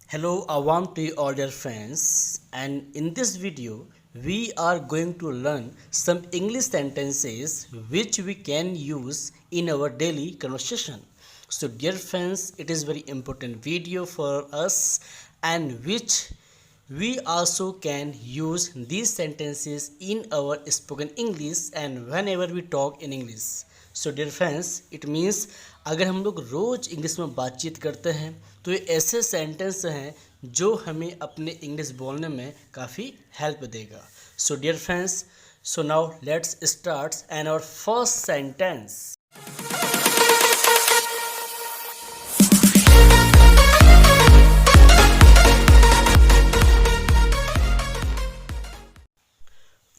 Hello, I want to all dear friends, and in this video, we are going to learn some English sentences which we can use in our daily conversation. So, dear friends, it is very important video for us, and which we also can use these sentences in our spoken English and whenever we talk in English. So dear friends it means अगर हम लोग रोज़ English में बातचीत करते हैं तो ये ऐसे सेंटेंस हैं जो हमें अपने इंग्लिश बोलने में काफ़ी हेल्प देगा. So dear friends, so now let's start and our first sentence.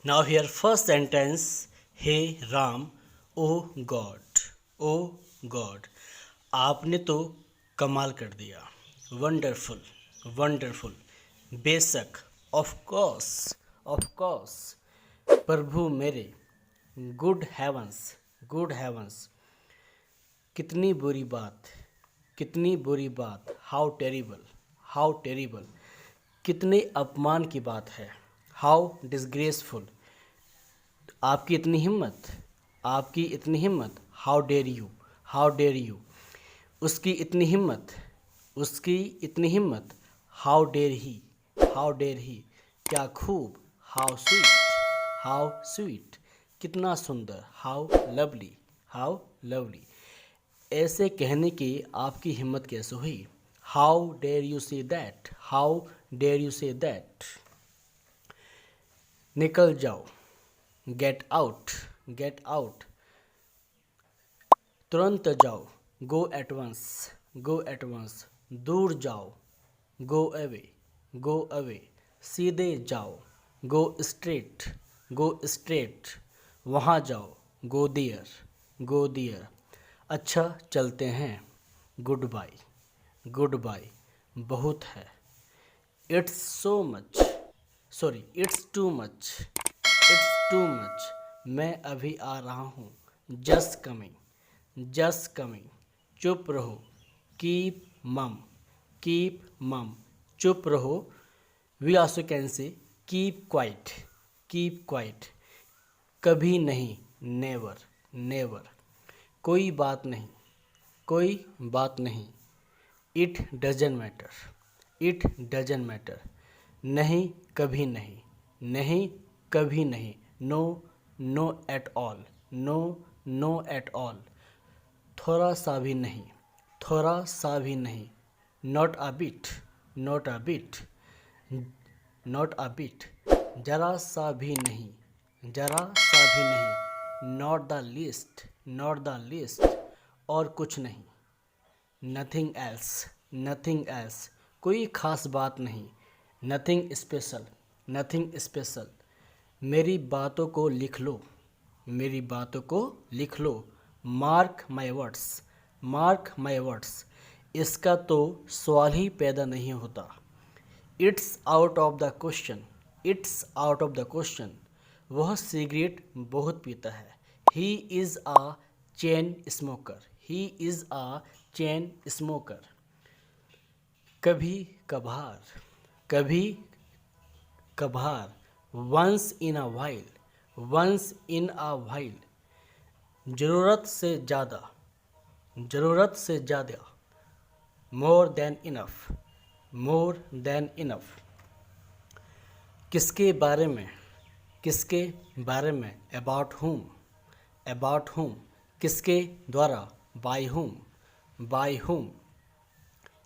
Now here first sentence, Hey Ram, oh God, oh God, आपने तो कमाल कर दिया. वंडरफुल, वंडरफुल, बेशक, ऑफ कोर्स, प्रभु मेरे, गुड हेवंस, गुड हेवंस, कितनी बुरी बात, कितनी बुरी बात, हाउ टेरिबल, हाउ टेरिबल, कितने अपमान की बात है, हाउ डिसग्रेसफुल, आपकी इतनी हिम्मत, आपकी इतनी हिम्मत, how dare you, how dare you, उसकी इतनी हिम्मत, उसकी इतनी हिम्मत, how dare he, how dare he, क्या खूब, हाउ स्वीट, हाउ स्वीट, कितना सुंदर, हाउ लवली, हाउ लवली, ऐसे कहने की आपकी हिम्मत कैसे हुई, how dare you say that, how dare you say that, निकल जाओ, गेट आउट, गेट आउट, तुरंत जाओ, go at once, go at once, दूर जाओ, गो अवे, गो अवे, सीधे जाओ, गो स्ट्रेट, गो स्ट्रेट, वहाँ जाओ, गो दियर, गो दियर, अच्छा चलते हैं, गुड बाय, गुड बाय, बहुत है, it's so much, sorry it's too much, it's too much, मैं अभी आ रहा हूँ, जस्ट कमिंग, जस्ट कमिंग, चुप रहो, कीप मम, कीप मम, चुप रहो, we also can say keep quiet, keep quiet, कभी नहीं, नेवर, नेवर, कोई बात नहीं, कोई बात नहीं, it doesn't matter, it doesn't matter, नहीं कभी नहीं, नहीं कभी नहीं, no, no at all, no, no at all, थोड़ा सा भी नहीं, थोड़ा सा भी नहीं, not a bit, not a bit, not a bit, जरा सा भी नहीं, जरा सा भी नहीं, not the least, not the least, और कुछ नहीं, नथिंग एल्स, नथिंग एल्स, कोई ख़ास बात नहीं, नथिंग स्पेशल, नथिंग स्पेशल, मेरी बातों को लिख लो, मेरी बातों को लिख लो, mark my words, mark my words, इसका तो सवाल ही पैदा नहीं होता, it's out of the question, it's out of the question, वह सिगरेट बहुत पीता है, he is a chain smoker, he is a chain smoker, कभी कभार, कभी कभार, once in a while, once in a while, ज़रूरत से ज़्यादा, ज़रूरत से ज़्यादा, more than enough, more than enough, किसके बारे में, किसके बारे में, अबाउट whom, अबाउट whom, किसके द्वारा, बाय whom, बाय whom,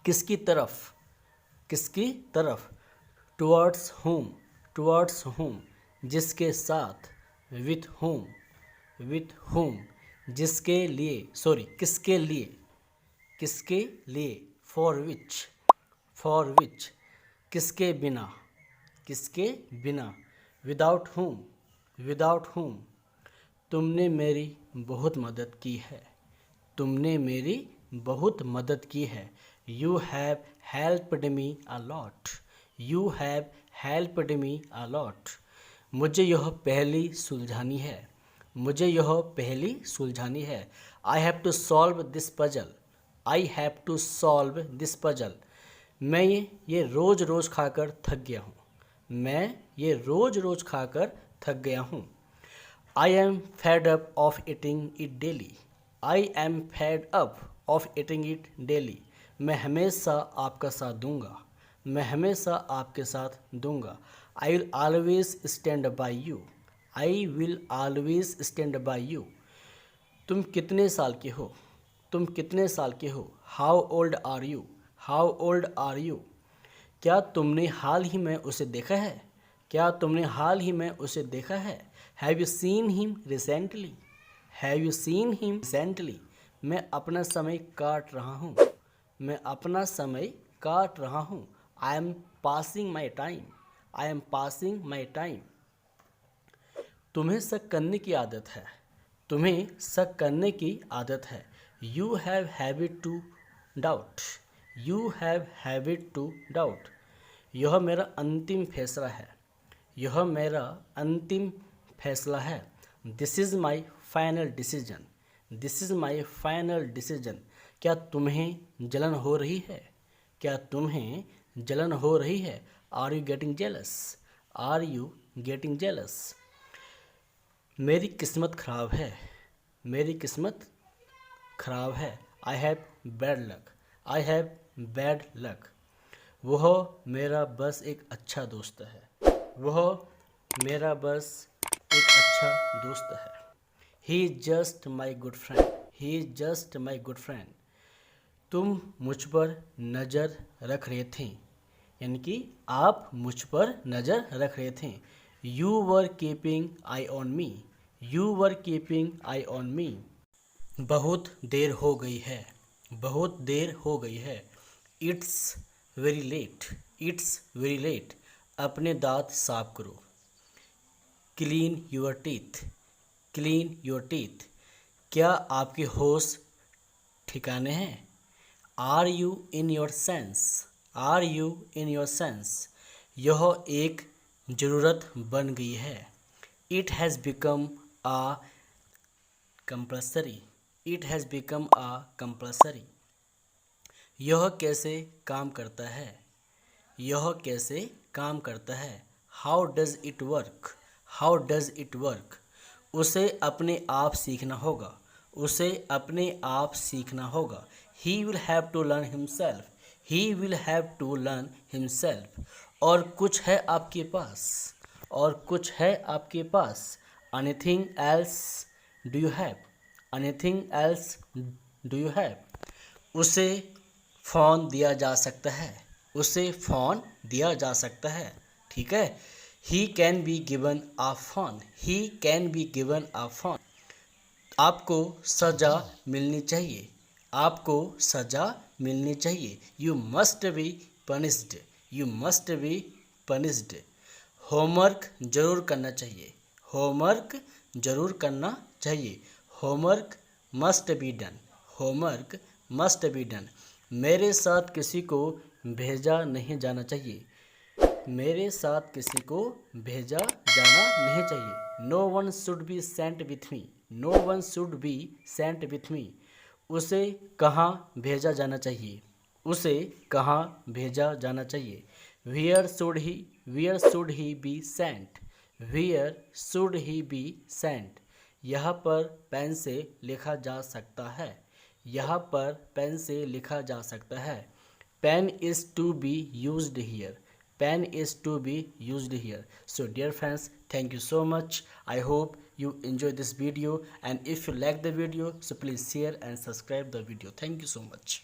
किसकी तरफ, किसकी तरफ, टुवर्ड्स whom, टुवर्ड्स whom, जिसके साथ, विथ whom, विथ whom, जिसके लिए, सॉरी किसके लिए, किसके लिए, फॉर विच, फॉर विच, किसके बिना, किसके बिना, विदाउट whom, विदाउट whom, तुमने मेरी बहुत मदद की है, तुमने मेरी बहुत मदद की है, you have helped me a lot, you have helped me a lot, मुझे यह पहली सुलझानी है, मुझे यह पहली सुलझानी है, I have to solve this puzzle, I have to solve this puzzle, मैं ये रोज़ रोज़ खाकर थक गया हूँ। मैं ये रोज़ रोज़ खाकर थक गया हूँ। I am fed up of eating it daily. I am fed up of eating it daily. मैं हमेशा आपका साथ दूंगा। मैं हमेशा आपके साथ दूंगा। I will always stand by you. I will always stand by you. तुम कितने साल के हो? तुम कितने साल के हो? How old are you? How old are you? क्या तुमने हाल ही में उसे देखा है? क्या तुमने हाल ही में उसे देखा है? Have you seen him recently? Have you seen him recently? मैं अपना समय काट रहा हूँ। मैं अपना समय काट रहा हूँ। I am passing my time. I am passing my time. तुम्हें शक करने की आदत है। तुम्हें शक करने की आदत है। You have habit to doubt. You have habit to doubt. यह मेरा अंतिम फैसला है। यह मेरा अंतिम फैसला है। This is my final decision. This is my final decision. क्या तुम्हें जलन हो रही है? क्या तुम्हें जलन हो रही है? Are you getting jealous? Are you getting jealous? मेरी किस्मत खराब है। मेरी किस्मत खराब है। I have bad luck. I have bad luck. वह मेरा बस एक अच्छा दोस्त है। वह मेरा बस एक अच्छा दोस्त है। He is just my good friend. He is just my good friend. तुम मुझ पर नज़र रख रहे थे। यानी कि आप मुझ पर नज़र रख रहे थे। You were keeping I on me. You were keeping I on me. बहुत देर हो गई है। बहुत देर हो गई है। It's very late. It's very late. अपने दांत साफ करो। Clean your teeth. Clean your teeth. क्या आपके होश ठिकाने हैं? Are you in your sense? Are you in your sense? यह एक ज़रूरत बन गई है। It has become a compulsory. It has become a compulsory. यह कैसे काम करता है? यह कैसे काम करता है? How does it work? How does it work? उसे अपने आप सीखना होगा। उसे अपने आप सीखना होगा। He will have to learn himself. He will have to learn himself. और कुछ है आपके पास। और कुछ है आपके पास। Anything else do you have? Anything else do you have? उसे फ़ोन दिया जा सकता है। उसे फ़ोन दिया जा सकता है। ठीक है। He can be given a phone. He can be given a phone. आपको सज़ा मिलनी चाहिए। आपको सज़ा मिलनी चाहिए। You must be punished. You must be punished. Homework ज़रूर करना चाहिए। होमवर्क ज़रूर करना चाहिए। Homework must be done. Homework must be done. मेरे साथ किसी को भेजा नहीं जाना चाहिए। मेरे साथ किसी को भेजा जाना नहीं चाहिए। No one should be sent with me. No one should be sent with me. उसे कहाँ भेजा जाना चाहिए? उसे कहाँ भेजा जाना चाहिए? Where should he be sent? Where should he be sent? यहाँ पर पेन से लिखा जा सकता है। यहाँ पर पेन से लिखा जा सकता है। Pen is to be used here. Pen is to be used here. So dear friends, thank you so much. I hope you enjoy this video, and if you like the video, so please share and subscribe the video. Thank you so much.